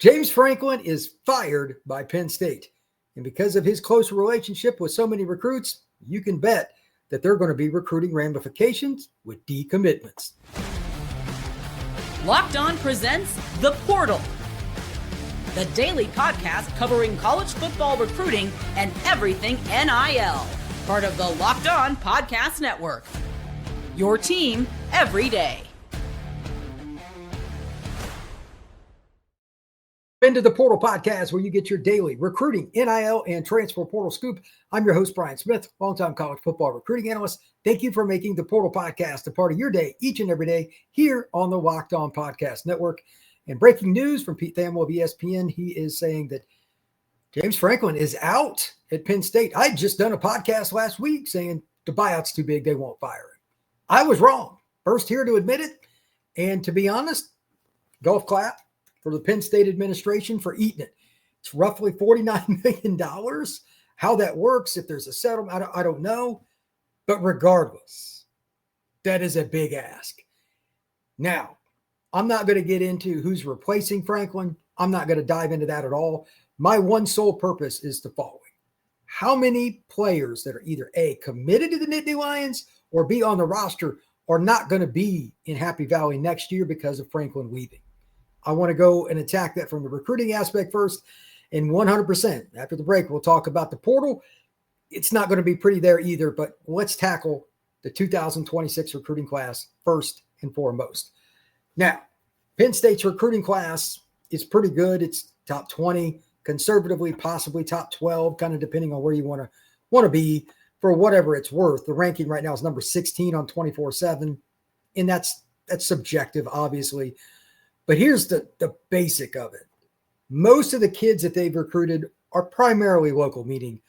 James Franklin is fired by Penn State. And because of his close relationship with so many recruits, you can bet that they're going to be recruiting ramifications with decommitments. Locked On presents The Portal, the daily podcast covering college football recruiting and everything NIL. Part of the Locked On Podcast Network. Your team every day. Into the Portal Podcast, where you get your daily recruiting, NIL, and transfer portal scoop. I'm your host, Brian Smith, longtime college football recruiting analyst. Thank you for making the Portal Podcast a part of your day each and every day here on the Locked On Podcast Network. And breaking news from Pete Thamel of ESPN, he is saying that James Franklin is out at Penn State. I had just done a podcast last week saying the buyout's too big, they won't fire him. I was wrong. First here to admit it. And to be honest, golf clap for the Penn State administration for eating it. It's roughly $49 million. How that works, if there's a settlement, I don't know. But regardless, that is a big ask. Now, I'm not going to get into who's replacing Franklin. I'm not going to dive into that at all. My one sole purpose is the following. How many players that are either A, committed to the Nittany Lions, or B, on the roster are not going to be in Happy Valley next year because of Franklin leaving? I want to go and attack that from the recruiting aspect first. And 100%, after the break, we'll talk about the portal. It's not going to be pretty there either, but let's tackle the 2026 recruiting class first and foremost. Now, Penn State's recruiting class is pretty good. It's top 20, conservatively, possibly top 12, kind of depending on where you want to be for whatever it's worth. The ranking right now is number 16 on 24/7, and that's subjective, obviously. But here's the basic of it. Most of the kids that they've recruited are primarily local, meaning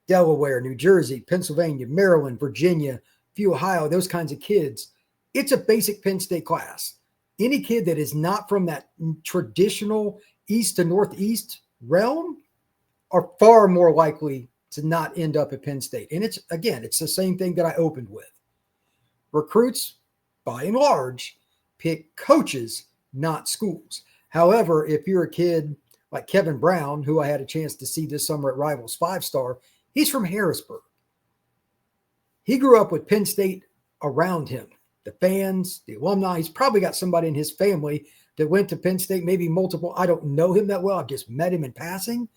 Delaware, New Jersey, Pennsylvania, Maryland, Virginia, few Ohio, those kinds of kids. It's a basic Penn State class. Any kid that is not from that traditional east to northeast realm are far more likely to not end up at Penn State. And it's the same thing that I opened with. Recruits, by and large, pick coaches, not schools. However, if you're a kid like Kevin Brown, who I had a chance to see this summer at Rivals 5-star, he's from Harrisburg. He grew up with Penn State around him. The fans, the alumni, he's probably got somebody in his family that went to Penn State, maybe multiple. I don't know him that well. I've just met him in passing.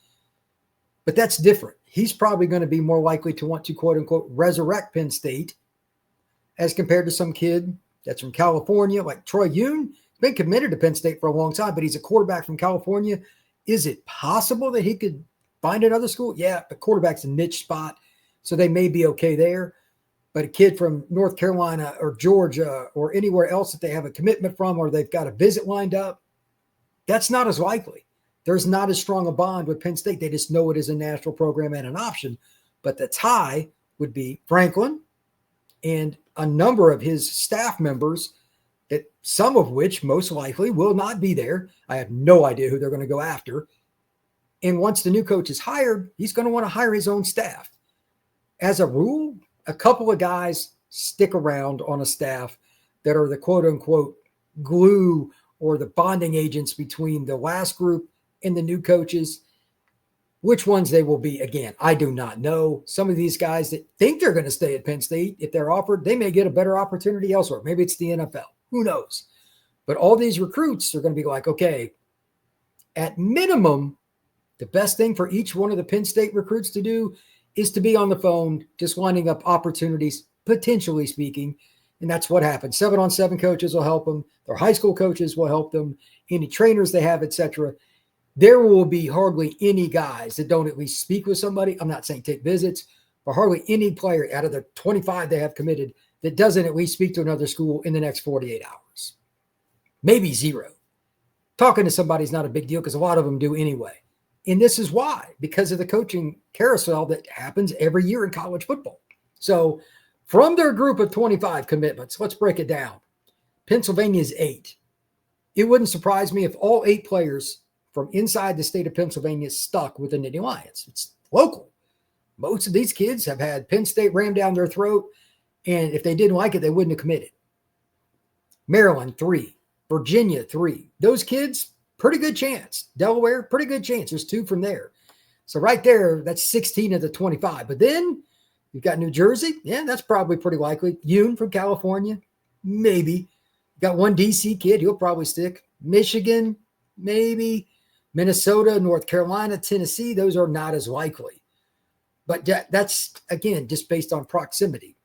But that's different. He's probably going to be more likely to want to, quote unquote, resurrect Penn State as compared to some kid that's from California, like Troy Yoon. Been committed to Penn State for a long time, but he's a quarterback from California. Is it possible that he could find another school? Yeah, but quarterback's a niche spot, so they may be okay there. But a kid from North Carolina or Georgia or anywhere else that they have a commitment from or they've got a visit lined up, that's not as likely. There's not as strong a bond with Penn State. They just know it is a national program and an option. But the tie would be Franklin and a number of his staff members, that some of which most likely will not be there. I have no idea who they're going to go after. And once the new coach is hired, he's going to want to hire his own staff. As a rule, a couple of guys stick around on a staff that are the quote unquote glue or the bonding agents between the last group and the new coaches. Which ones they will be, again, I do not know. Some of these guys that think they're going to stay at Penn State, if they're offered, they may get a better opportunity elsewhere. Maybe it's the NFL. Who knows? But all these recruits are going to be like, okay, at minimum, the best thing for each one of the Penn State recruits to do is to be on the phone, just lining up opportunities, potentially speaking. And that's what happens. 7-on-7 coaches will help them. Their high school coaches will help them. Any trainers they have, etc. There will be hardly any guys that don't at least speak with somebody. I'm not saying take visits, but hardly any player out of the 25 they have committed that doesn't at least speak to another school in the next 48 hours. Maybe zero. Talking to somebody is not a big deal because a lot of them do anyway. And this is why, because of the coaching carousel that happens every year in college football. So from their group of 25 commitments, let's break it down. Pennsylvania is 8. It wouldn't surprise me if all 8 players from inside the state of Pennsylvania stuck with the Nittany Lions. It's local. Most of these kids have had Penn State rammed down their throat, and if they didn't like it, they wouldn't have committed. Maryland, 3. Virginia, 3. Those kids, Pretty good chance. Delaware, pretty good chance. There's 2 from there. So right there, that's 16 of the 25. But then you've got New Jersey. Yeah, that's probably pretty likely. Yoon from California, maybe. Got 1 DC kid. He'll probably stick. Michigan, maybe. Minnesota, North Carolina, Tennessee. Those are not as likely. But that's, again, just based on proximity.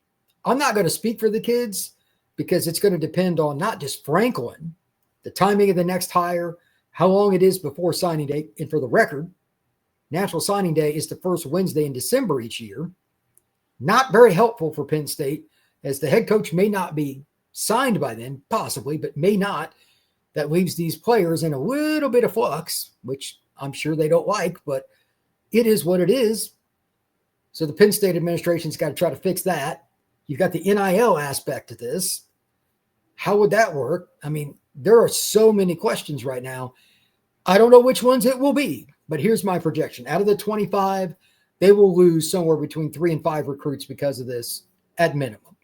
I'm not going to speak for the kids because it's going to depend on not just Franklin, the timing of the next hire, how long it is before signing day. And for the record, National Signing Day is the first Wednesday in December each year. Not very helpful for Penn State, as the head coach may not be signed by then, possibly, but may not. That leaves these players in a little bit of flux, which I'm sure they don't like, but it is what it is. So the Penn State administration's got to try to fix that. You've got the NIL aspect of this. How would that work? I mean, there are so many questions right now. I don't know which ones it will be, but here's my projection. Out of the 25, they will lose somewhere between 3 and 5 recruits because of this at minimum.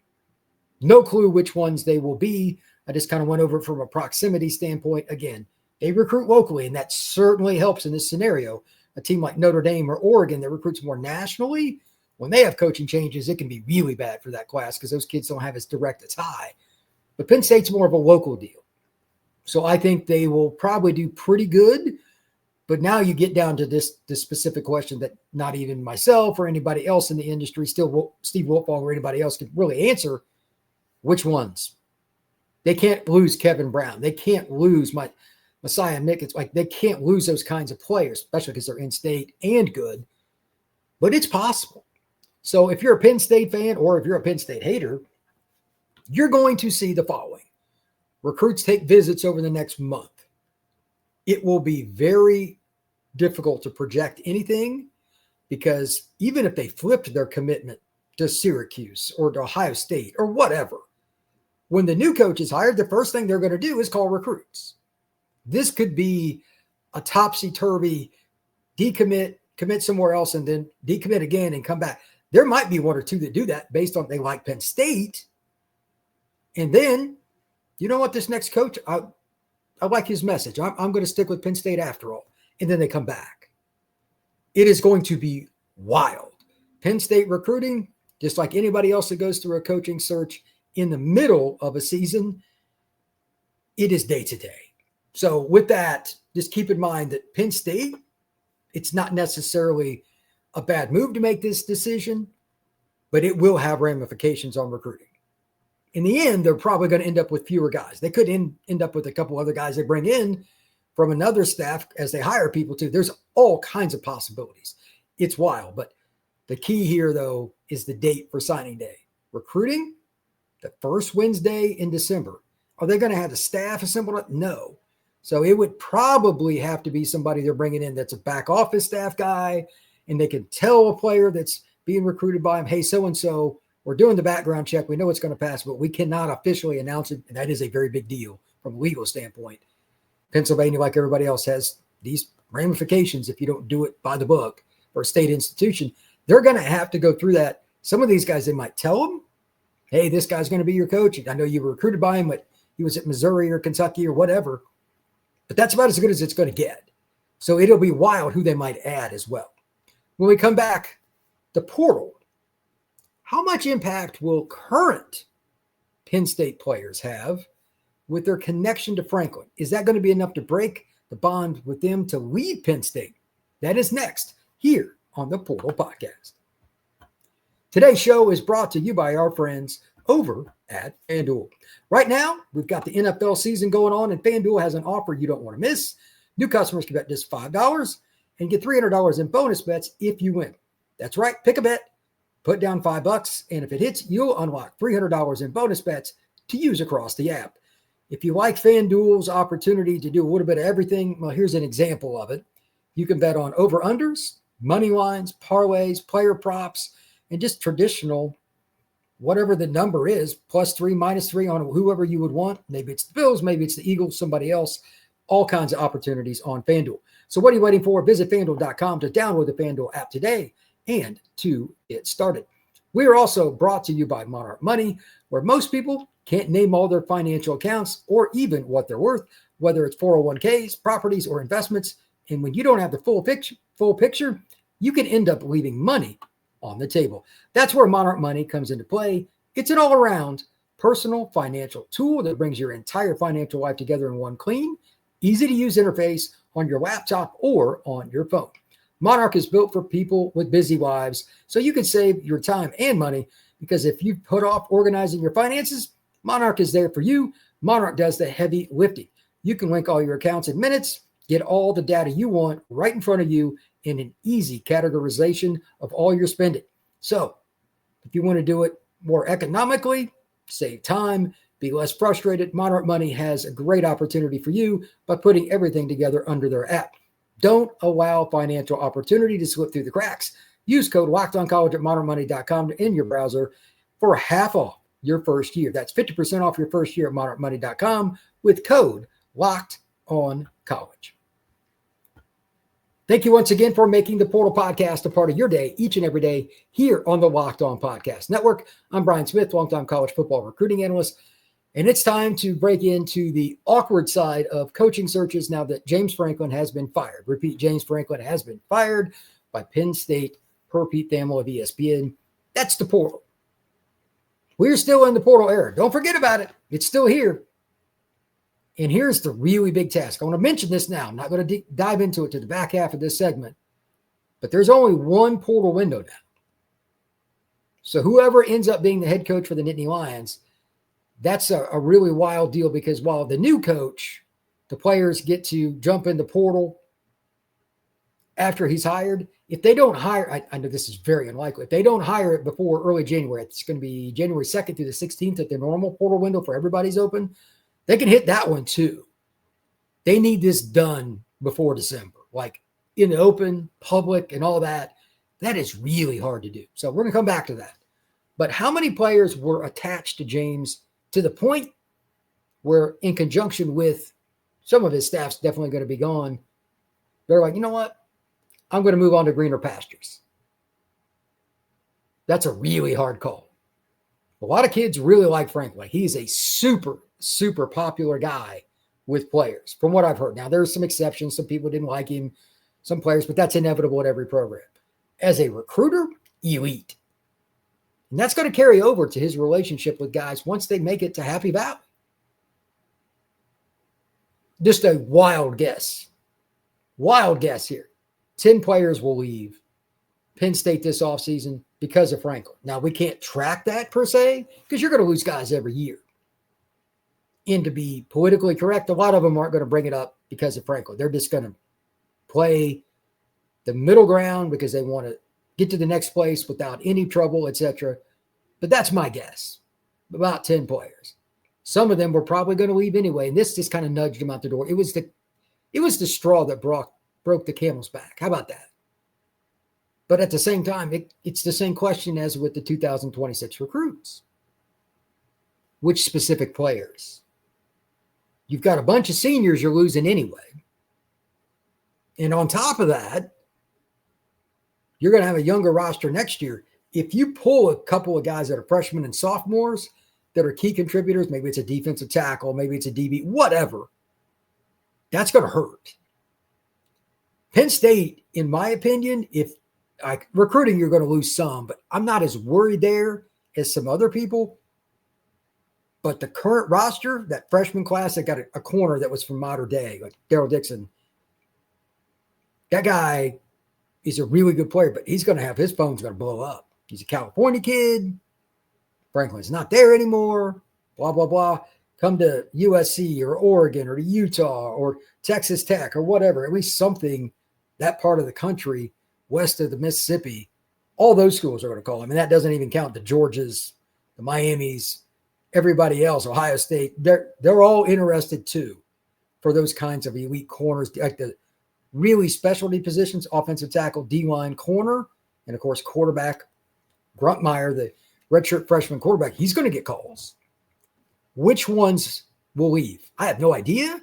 No clue which ones they will be. I just kind of went over it from a proximity standpoint. Again, they recruit locally, and that certainly helps in this scenario. A team like Notre Dame or Oregon that recruits more nationally, when they have coaching changes, it can be really bad for that class because those kids don't have as direct a tie. But Penn State's more of a local deal. So I think they will probably do pretty good. But now you get down to this specific question that not even myself or anybody else in the industry, Steve Wiltfong or anybody else can really answer. Which ones? They can't lose Kevin Brown. They can't lose Messiah Mickens. Like, they can't lose those kinds of players, especially because they're in-state and good. But it's possible. So if you're a Penn State fan or if you're a Penn State hater, you're going to see the following. Recruits take visits over the next month. It will be very difficult to project anything because even if they flipped their commitment to Syracuse or to Ohio State or whatever, when the new coach is hired, the first thing they're going to do is call recruits. This could be a topsy-turvy decommit, commit somewhere else, and then decommit again and come back. There might be 1 or 2 that do that based on they like Penn State. And then, you know what, this next coach, I like his message. I'm going to stick with Penn State after all. And then they come back. It is going to be wild. Penn State recruiting, just like anybody else that goes through a coaching search in the middle of a season, it is day to day. So with that, just keep in mind that Penn State, it's not necessarily a bad move to make this decision, but it will have ramifications on recruiting. In the end, they're probably going to end up with fewer guys. They could end up with a couple other guys they bring in from another staff as they hire people too. There's all kinds of possibilities. It's wild, but the key here, though, is the date for signing day. Recruiting, the first Wednesday in December. Are they going to have the staff assembled? No. So it would probably have to be somebody they're bringing in that's a back office staff guy, and they can tell a player that's being recruited by him, hey, so-and-so, we're doing the background check. We know it's going to pass, but we cannot officially announce it. And that is a very big deal from a legal standpoint. Pennsylvania, like everybody else, has these ramifications if you don't do it by the book for a state institution. They're going to have to go through that. Some of these guys, they might tell them, hey, this guy's going to be your coach. I know you were recruited by him, but he was at Missouri or Kentucky or whatever. But that's about as good as it's going to get. So it'll be wild who they might add as well. When we come back, the portal. How much impact will current Penn State players have with their connection to Franklin? Is that going to be enough to break the bond with them to leave Penn State? That is next here on the Portal Podcast. Today's show is brought to you by our friends over at FanDuel. Right now, we've got the NFL season going on, and FanDuel has an offer you don't want to miss. New customers can bet just $5 and get $300 in bonus bets if you win. That's right. Pick a bet. Put down $5, and if it hits, you'll unlock $300 in bonus bets to use across the app. If you like FanDuel's opportunity to do a little bit of everything, well, here's an example of it. You can bet on over-unders, money lines, parlays, player props, and just traditional, whatever the number is, +3, -3 on whoever you would want. Maybe it's the Bills, maybe it's the Eagles, somebody else. All kinds of opportunities on FanDuel. So what are you waiting for? Visit FanDuel.com to download the FanDuel app today and to get started. We are also brought to you by Monarch Money, where most people can't name all their financial accounts or even what they're worth. whether it's 401ks, properties, or investments. And when you don't have the full picture, you can end up leaving money on the table. That's where Monarch Money comes into play. It's an all-around personal financial tool that brings your entire financial life together in one clean, easy-to-use interface on your laptop or on your phone. Monarch is built for people with busy lives, so you can save your time and money, because if you put off organizing your finances, Monarch is there for you. Monarch does the heavy lifting. You can link all your accounts in minutes, get all the data you want right in front of you in an easy categorization of all your spending. So if you want to do it more economically, save time, be less frustrated, Monarch Money has a great opportunity for you by putting everything together under their app. Don't allow financial opportunity to slip through the cracks. Use code LOCKEDONCollege at monarchmoney.com in your browser for half off your first year. That's 50% off your first year at monarchmoney.com with code LOCKEDONCollege. Thank you once again for making the Portal Podcast a part of your day each and every day here on the Locked On Podcast Network. I'm Brian Smith, longtime college football recruiting analyst, and it's time to break into the awkward side of coaching searches now that James Franklin has been fired. Repeat, James Franklin has been fired by Penn State per Pete Thamel of ESPN. That's the portal. We're still in the portal era. Don't forget about it. It's still here. And here's the really big task. I want to mention this now. I'm not going to dive into it to the back half of this segment, but there's only one portal window now. So whoever ends up being the head coach for the Nittany Lions, that's a really wild deal, because while the new coach, the players get to jump in the portal after he's hired, if they don't hire, I know this is very unlikely, if they don't hire it before early January, it's going to be January 2nd through the 16th at the normal portal window for everybody's open, they can hit that one too. They need this done before December, like in the open, public, and all that. That is really hard to do. So we're going to come back to that. But how many players were attached to James to the point where, in conjunction with some of his staff's definitely going to be gone, they're like, you know what? I'm going to move on to greener pastures. That's a really hard call. A lot of kids really like Franklin. He's a super, super popular guy with players, from what I've heard. Now, there's some exceptions. Some people didn't like him, some players, but that's inevitable at every program. As a recruiter, elite. And that's going to carry over to his relationship with guys once they make it to Happy Valley. Just a wild guess. Wild guess here. 10 players will leave Penn State this offseason because of Franklin. Now, we can't track that per se, because you're going to lose guys every year. And to be politically correct, a lot of them aren't going to bring it up because of Franklin. They're just going to play the middle ground because they want to get to the next place without any trouble, etc. But that's my guess. About 10 players. Some of them were probably going to leave anyway, and this just kind of nudged them out the door. It was the straw that broke the camel's back. How about that? But at the same time, it's the same question as with the 2026 recruits. Which specific players? You've got a bunch of seniors you're losing anyway. And on top of that, you're going to have a younger roster next year. If you pull a couple of guys that are freshmen and sophomores that are key contributors, maybe it's a defensive tackle, maybe it's a DB, whatever, that's going to hurt. Penn State, in my opinion, if recruiting, you're going to lose some, but I'm not as worried there as some other people. But the current roster, that freshman class that got a corner that was from modern day, like Daryl Dixon, that guy is a really good player, but he's going to have his phone's going to blow up. He's a California kid. Franklin's not there anymore. Blah, blah, blah. Come to USC or Oregon or to Utah or Texas Tech or whatever, at least something, that part of the country west of the Mississippi. All those schools are going to call him. And that doesn't even count the Georgias, the Miamis, everybody else, Ohio State. They're all interested too for those kinds of elite corners, like the really specialty positions, offensive tackle, D-line, corner, and of course, quarterback. Gruntmeyer, the redshirt freshman quarterback, he's going to get calls. Which ones will leave? I have no idea.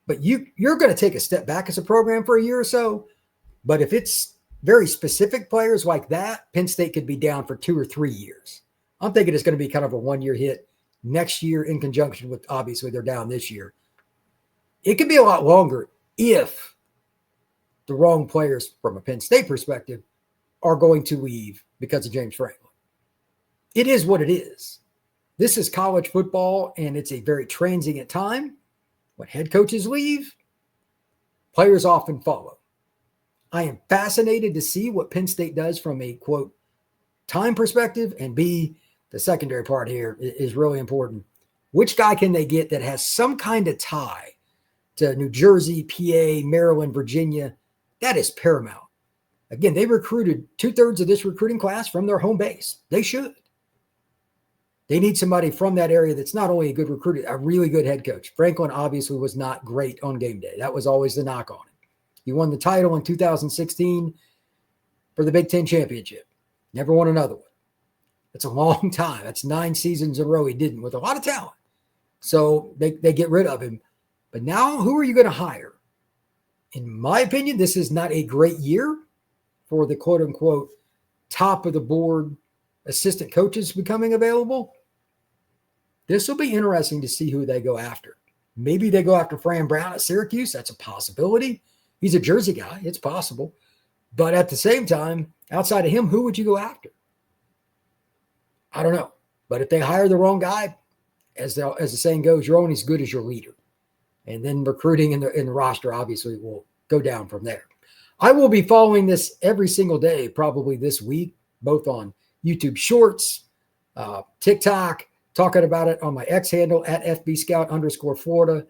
But you're going to take a step back as a program for a year or so. But if it's very specific players like that, Penn State could be down for 2 or 3 years. I'm thinking it's going to be kind of a one-year hit next year in conjunction with, obviously, they're down this year. It could be a lot longer if the wrong players, from a Penn State perspective, are going to leave because of James Franklin. It is what it is. This is college football, and it's a very transient time. When head coaches leave, players often follow. I am fascinated to see what Penn State does from a, quote, time perspective, and B, the secondary part here is really important. Which guy can they get that has some kind of tie to New Jersey, PA, Maryland, Virginia? That is paramount. Again, they recruited 2/3 of this recruiting class from their home base. They should. They need somebody from that area that's not only a good recruiter, a really good head coach. Franklin obviously was not great on game day. That was always the knock on him. He won the title in 2016 for the Big Ten championship. Never won another one. That's a long time. That's 9 seasons in a row he didn't, with a lot of talent. So they get rid of him. But now, who are you going to hire? In my opinion, this is not a great year for the quote-unquote top of the board assistant coaches becoming available. This will be interesting to see who they go after. Maybe they go after Fran Brown at Syracuse. That's a possibility. He's a Jersey guy. It's possible. But at the same time, outside of him, who would you go after? I don't know. But if they hire the wrong guy, as the saying goes, you're only as good as your leader. And then recruiting in the roster obviously will go down from there. I will be following this every single day, probably this week, both on YouTube Shorts, TikTok, talking about it on my X handle at FBScout_Florida.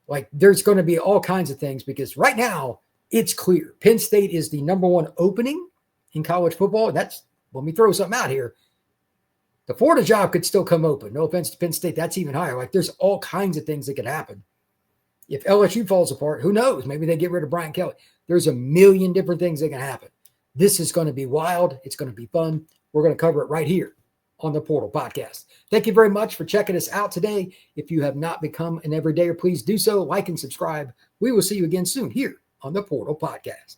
Like, there's going to be all kinds of things, because right now it's clear. Penn State is the number one opening in college football. That's, let me throw something out here. The Florida job could still come open. No offense to Penn State. That's even higher. Like, there's all kinds of things that could happen. If LSU falls apart, who knows? Maybe they get rid of Brian Kelly. There's a million different things that can happen. This is going to be wild. It's going to be fun. We're going to cover it right here on the Portal Podcast. Thank you very much for checking us out today. If you have not become an everydayer, please do so. Like and subscribe. We will see you again soon here on the Portal Podcast.